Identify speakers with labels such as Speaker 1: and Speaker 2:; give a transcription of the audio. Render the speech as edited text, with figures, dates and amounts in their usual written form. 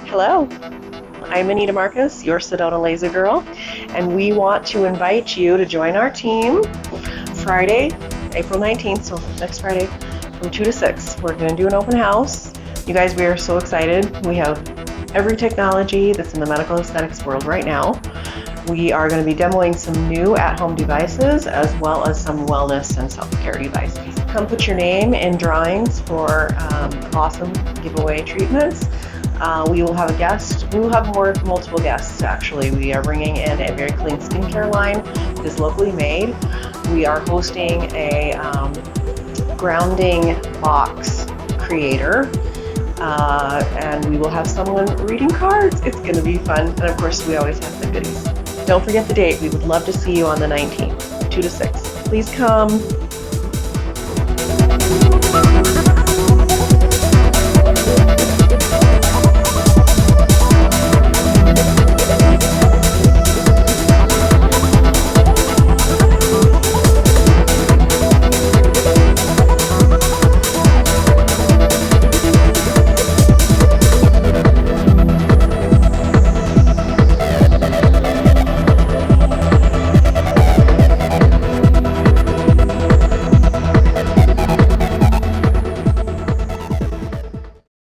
Speaker 1: Hello, I'm Anita Marcus, your Sedona Laser Girl, and we want to invite you to join our team Friday, April 19th, so next Friday, from 2 to 6. We're going to do an open house. You guys, we are so excited. We have every technology that's in the medical aesthetics world right now. We are going to be demoing some new at-home devices as well as some wellness and self-care devices. Come put your name in drawings for awesome giveaway treatments. We will have a guest. We will have multiple guests, actually. We are bringing in a very clean skincare line that is locally made. We are hosting a grounding box creator. And we will have someone reading cards. It's going to be fun. And of course, we always have the goodies. Don't forget the date. We would love to see you on the 19th, 2 to 6. Please come.